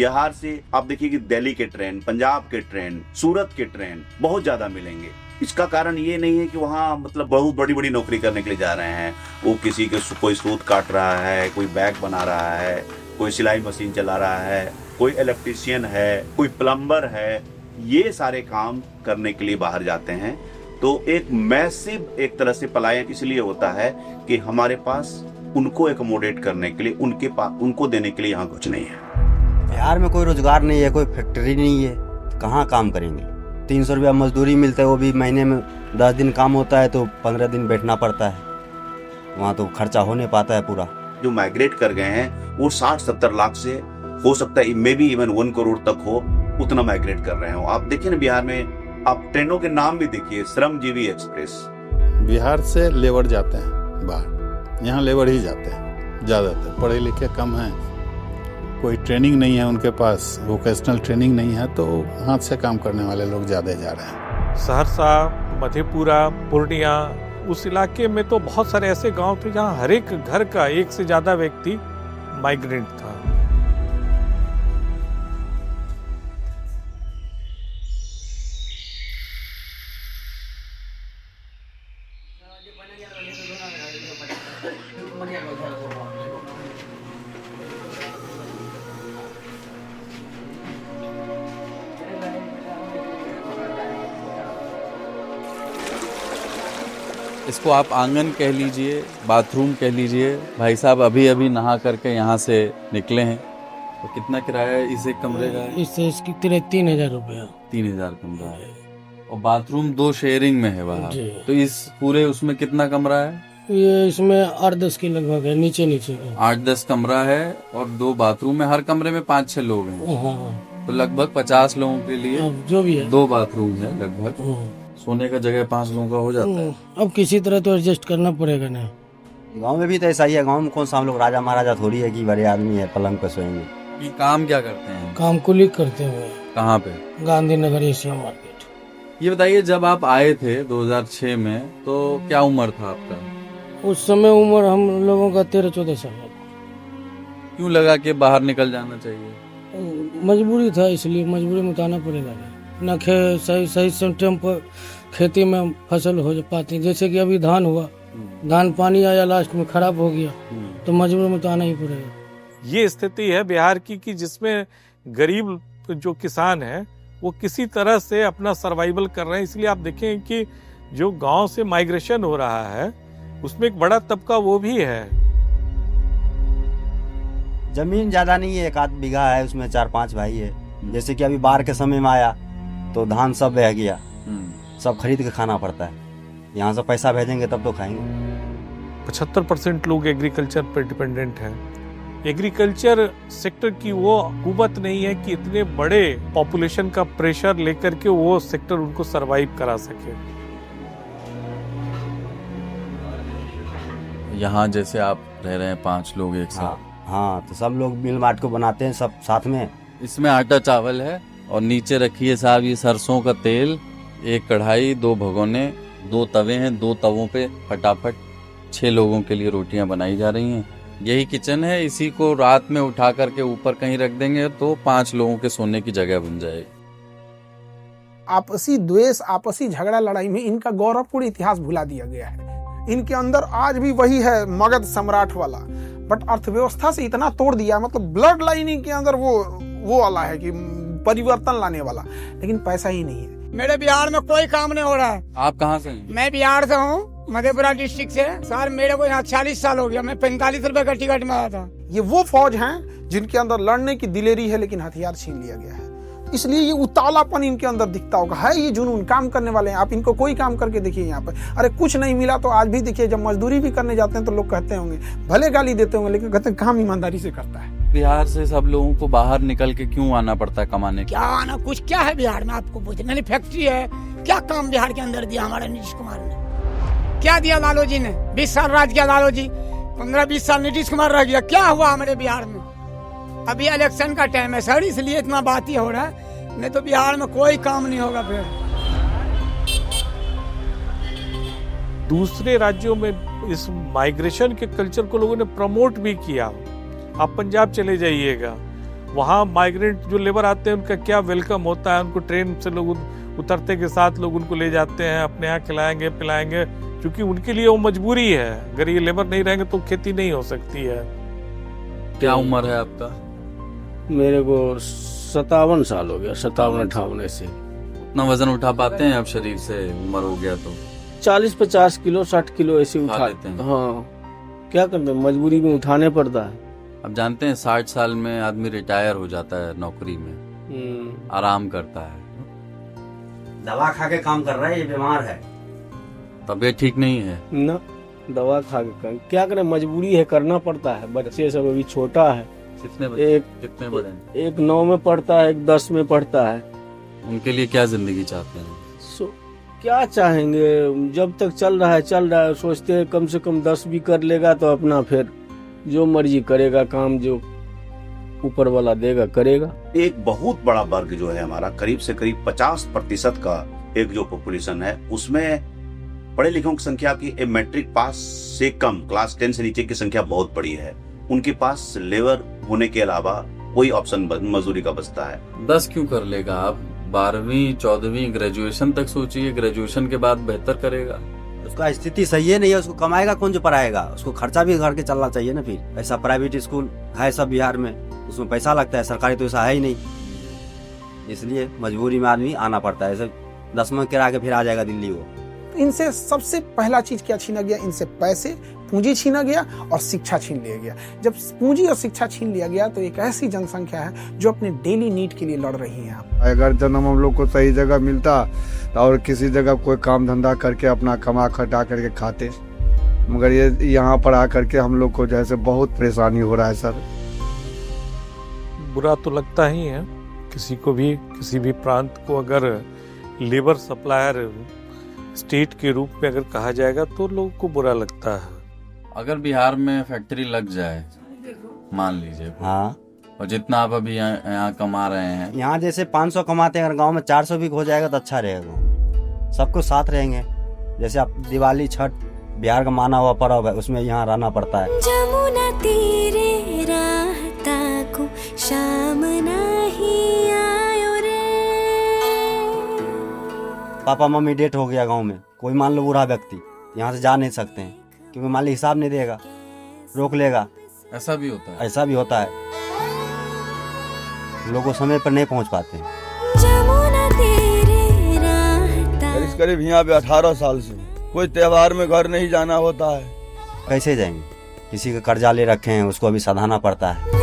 बिहार से आप देखिए कि दिल्ली के ट्रेन, पंजाब के ट्रेन, सूरत के ट्रेन बहुत ज्यादा मिलेंगे। इसका कारण ये नहीं है कि वहाँ मतलब बहुत बड़ी बड़ी नौकरी करने के लिए जा रहे हैं। वो किसी के कोई सूत काट रहा है, कोई बैग बना रहा है, कोई सिलाई मशीन चला रहा है, कोई इलेक्ट्रीशियन है, कोई प्लम्बर है, ये सारे काम करने के लिए बाहर जाते हैं। तो एक मैसिव एक तरह से पलायन इसलिए होता है कि हमारे पास उनको एकोमोडेट करने के लिए उनको देने के लिए यहाँ कुछ नहीं है। बिहार में कोई रोजगार नहीं है, कोई फैक्ट्री नहीं है, कहाँ काम करेंगे। 300 रुपया मजदूरी मिलता है, वो भी महीने में 10 दिन काम होता है तो 15 दिन बैठना पड़ता है, वहाँ तो खर्चा हो नहीं पाता है पूरा। जो माइग्रेट कर गए हैं वो 60-70 लाख से हो सकता है मे बी इवन 1 करोड़ तक हो, उतना माइग्रेट कर रहे हो। आप देखिए ना बिहार में, आप ट्रेनों के नाम भी देखिए, श्रमजीवी एक्सप्रेस। बिहार से लेबर जाते हैं बाहर, यहाँ लेबर ही जाते हैं ज़्यादातर, पढ़े लिखे कम हैं, कोई ट्रेनिंग नहीं है उनके पास, वोकेशनल ट्रेनिंग नहीं है, तो हाथ से काम करने वाले लोग ज़्यादा जा रहे हैं। सहरसा, मधेपुरा, पूर्णिया, उस इलाके में तो बहुत सारे ऐसे गांव थे जहां हर एक घर का एक से ज्यादा व्यक्ति माइग्रेंट था। इसको आप आंगन कह लीजिए, बाथरूम कह लीजिए। भाई साहब अभी अभी नहा करके यहाँ से निकले हैं। तो कितना किराया है इस एक कमरे का? इसकी 3,000 रुपया। 3,000 कमरा है और बाथरूम 2 शेयरिंग में है वहाँ। तो इस पूरे उसमें कितना कमरा है? ये इसमें 8-10 के लगभग है, नीचे 8-10 कमरा है और 2 बाथरूम है। हर कमरे में 5-6 लोग हैं। हाँ। तो लगभग 50 लोगों के लिए जो भी है 2 बाथरूम है लगभग। सोने का जगह 5 लोगों का हो जाता है। अब किसी तरह तो एडजस्ट करना पड़ेगा ना। गांव में भी तो ऐसा ही है। गांव में कौन सा हम लोग राजा महाराजा थोड़ी है कि बड़े आदमी है पलंग पे सोएंगे। ये काम क्या करते हैं? काम कुली करते हुए। कहाँ पे? Gandhinagar Asia market. ये बताइए, जब आप आए थे 2006 में तो क्या उम्र था आपका? उस समय उम्र हम लोगों का 13-14 साल। क्यों लगा कि बाहर निकल जाना चाहिए? मजबूरी था, इसलिए मजबूरी में उतारना पड़ेगा ना। सही टाइम पर खेती में फसल हो पाती, जैसे कि अभी धान हुआ, धान पानी आया लास्ट में खराब हो गया, तो मजबूरी में तो आना ही पड़ेगा। ये स्थिति है बिहार की कि जिसमें गरीब जो किसान है वो किसी तरह से अपना सर्वाइवल कर रहे हैं। इसलिए आप देखें कि जो गांव से माइग्रेशन हो रहा है उसमें एक बड़ा तबका वो भी है। जमीन ज्यादा नहीं है, 1-8 बीघा है, उसमें 4-5 भाई है। जैसे कि अभी बाढ़ के समय में आया तो धान सब बह गया, सब खरीद के खाना पड़ता है। यहाँ से पैसा भेजेंगे तब तो खाएंगे। 75% लोग एग्रीकल्चर पर डिपेंडेंट हैं। एग्रीकल्चर सेक्टर की वो कुवत नहीं है कि इतने बड़े पॉपुलेशन का प्रेशर लेकर के वो सेक्टर उनको सरवाइव करा सके। यहाँ जैसे आप रह रहे हैं 5 लोग एक साथ। हाँ, तो सब लोग मिल बांट को बनाते हैं सब साथ में। इसमें आटा चावल है और नीचे रखिए साहब ये सरसों का तेल, 1 कढ़ाई, 2 भगोने, 2 तवे हैं। 2 तवों पे फटाफट 6 लोगों के लिए रोटियां बनाई जा रही हैं। यही किचन है। इसी को रात में उठा करके ऊपर कहीं रख देंगे तो 5 लोगों के सोने की जगह बन जाएगी। आपसी द्वेष, आपसी झगड़ा लड़ाई में इनका गौरवपूर्ण इतिहास भुला दिया गया है। इनके अंदर आज भी वही है मगध सम्राट वाला, बट अर्थव्यवस्था से इतना तोड़ दिया, मतलब ब्लड लाइनिंग के अंदर वो वाला है कि परिवर्तन लाने वाला, लेकिन पैसा ही नहीं है। मेरे बिहार में कोई काम नहीं हो रहा है। आप कहाँ से हैं? मैं बिहार से हूँ, मधेपुरा डिस्ट्रिक्ट से। सर मेरे को यहाँ 40 साल हो गया, मैं 45 रुपए का टिकट में आया था। ये वो फौज हैं जिनके अंदर लड़ने की दिलेरी है, लेकिन हथियार छीन लिया गया है। इसलिए ये उतावलापन इनके अंदर दिखता होगा। है ये जुनून, काम करने वाले हैं। आप इनको कोई काम करके देखिए यहाँ पे, अरे कुछ नहीं मिला तो आज भी देखिए, जब मजदूरी भी करने जाते हैं तो लोग कहते होंगे, भले गाली देते होंगे, लेकिन कहते हैं काम ईमानदारी से करता है। बिहार से सब लोगों को बाहर निकल के क्यों आना पड़ता है कमाने? क्या आना, कुछ क्या है बिहार में आपको पूछना नहीं। फैक्ट्री है, क्या काम बिहार के अंदर दिया हमारे नीतीश कुमार ने? क्या दिया लालू जी ने? 20 साल राज किया लालू जी, 15-20 साल नीतीश कुमार रह गया। क्या हुआ हमारे बिहार में? अभी इलेक्शन का टाइम है सर, इसलिए इतना बात ही हो रहा है, नहीं तो बिहार में कोई काम नहीं होगा। फिर दूसरे राज्यों में इस माइग्रेशन के कल्चर को लोगों ने प्रमोट भी किया। आप पंजाब चले जाइएगा, वहाँ माइग्रेंट जो लेबर आते हैं उनका क्या वेलकम होता है, उनको ट्रेन से लोग उतरते के साथ लोग उनको ले जाते हैं, अपने यहाँ खिलाएंगे पिलाएंगे, क्योंकि उनके लिए वो मजबूरी है। अगर ये लेबर नहीं रहेंगे तो खेती नहीं हो सकती है। क्या उम्र है आपका? मेरे को 57 साल हो गया, 57-58 ऐसे। इतना वजन उठा पाते हैं अब शरीर से, उम्र हो गया तो? 40-50 किलो 60 किलो ऐसे उठा उठा लेते हैं। हाँ, क्या करते हैं, मजबूरी में उठाने पड़ता है। अब जानते हैं 60 साल में आदमी रिटायर हो जाता है नौकरी में, आराम करता है, दवा खा के काम कर रहा है, ये बीमार है, तबीयत ठीक नहीं है ना दवा खा के क्या करें, मजबूरी है, करना पड़ता है। बच्चे सब अभी छोटा है, कितने बड़े हैं? एक 9 में पढ़ता है, एक 10 में पढ़ता है। उनके लिए क्या जिंदगी चाहते हैं? क्या चाहेंगे, जब तक चल रहा है, सोचते हैं कम से कम 10 भी कर लेगा तो अपना फिर जो मर्जी करेगा, काम जो ऊपर वाला देगा करेगा। एक बहुत बड़ा वर्ग जो है हमारा, करीब से करीब 50% का एक जो पॉपुलेशन है, उसमें पढ़े लिखों की संख्या की मैट्रिक पास से कम, क्लास 10 से नीचे की संख्या बहुत बड़ी है। उनके पास लेबर होने के अलावा कोई ऑप्शन मजदूरी का बचता है। 10 क्यों कर लेगा? आप 12वीं 14वीं ग्रेजुएशन तक सोचिए, ग्रेजुएशन के बाद बेहतर करेगा। उसका स्थिति सही है नहीं है, उसको कमाएगा कौन जो पढ़ाएगा, उसको खर्चा भी घर के चलना चाहिए ना। फिर ऐसा प्राइवेट स्कूल है सब बिहार में, उसमें पैसा लगता है, सरकारी तो ऐसा है ही नहीं, इसलिए मजबूरी में आदमी आना पड़ता है। ऐसे 10वां करा के फिर आ जाएगा दिल्ली। वो इनसे सबसे पहला चीज क्या छीना गया? इनसे पैसे, पूंजी छीना गया और शिक्षा छीन लिया गया। जब पूंजी और शिक्षा छीन लिया गया तो एक ऐसी जनसंख्या है जो अपने डेली नीड के लिए लड़ रही है। अगर जन्म हम लोग को सही जगह मिलता और किसी जगह कोई काम धंधा करके अपना कमा खटा करके खाते, मगर ये यहाँ पर आकर के हम लोग को जैसे बहुत परेशानी हो रहा है सर। बुरा तो लगता ही है किसी को भी, किसी भी प्रांत को अगर लेबर सप्लायर स्टेट के रूप में अगर कहा जाएगा तो लोगों को बुरा लगता है। अगर बिहार में फैक्ट्री लग जाए मान लीजिए, हाँ, और जितना आप अभी यहाँ कमा रहे हैं, यहाँ जैसे 500 कमाते हैं, अगर गांव में 400 भी हो जाएगा तो अच्छा रहेगा, सबको साथ रहेंगे। जैसे आप दिवाली छठ बिहार का माना हुआ पर्व है, उसमें यहाँ रहना पड़ता है। जमुना तीरे रहता को शाम नहीं आयो रे। पापा मम्मी डेट हो गया गांव में, कोई मान लो बूढ़ा व्यक्ति, यहाँ से जा नहीं सकते हैं क्योंकि मालिक हिसाब नहीं देगा, रोक लेगा। ऐसा भी होता है? ऐसा भी होता है, लोगों समय पर नहीं पहुंच पाते हैं। करीब यहाँ पे 18 साल से कोई त्योहार में घर नहीं जाना होता है। कैसे जाएंगे? किसी का कर्जा ले रखे हैं, उसको अभी सधाना पड़ता है।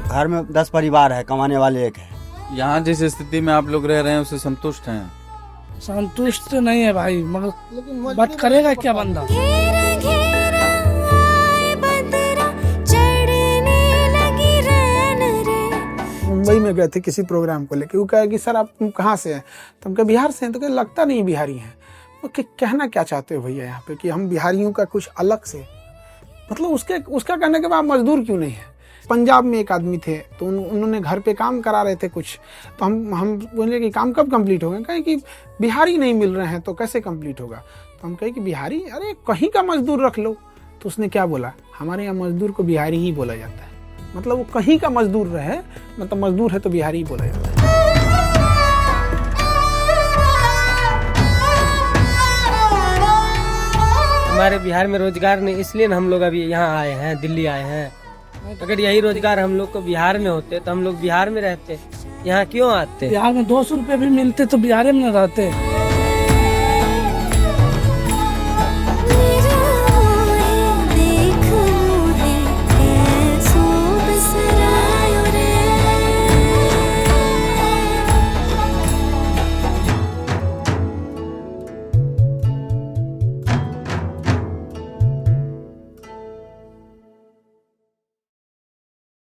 घर में 10 परिवार है, कमाने वाले एक है। यहाँ जिस स्थिति में आप लोग रह रहे हैं उससे संतुष्ट हैं? संतुष्ट तो नहीं है भाई, मगर बात करेगा क्या बंदा। मुंबई में गए थे किसी प्रोग्राम को लेके, वो कहा कि सर आप कहाँ से हैं? तो हम कहे बिहार से हैं। तो कहे लगता नहीं बिहारी हैं। तो कहना क्या चाहते हो भैया यहाँ पे कि हम बिहारियों का कुछ अलग से, मतलब उसका कहने के बाद मजदूर क्यों नहीं है? पंजाब में एक आदमी थे तो उन्होंने घर पे काम करा रहे थे कुछ, तो हम बोले कि काम कब कंप्लीट होगा? कहे कि बिहारी नहीं मिल रहे हैं तो कैसे कंप्लीट होगा? तो हम कहे कि बिहारी, अरे कहीं का मजदूर रख लो। तो उसने क्या बोला, हमारे यहाँ मजदूर को बिहारी ही बोला जाता है, मतलब वो कहीं का मजदूर रहे, मतलब मजदूर है तो बिहारी ही बोला जाता है। हमारे बिहार में रोजगार नहीं, इसलिए हम लोग अभी यहाँ आए हैं, दिल्ली आए हैं। अगर यही रोजगार हम लोग को बिहार में होते तो हम लोग बिहार में रहते, यहाँ क्यों आते? बिहार में 200 रुपये भी मिलते तो बिहार में न रहते।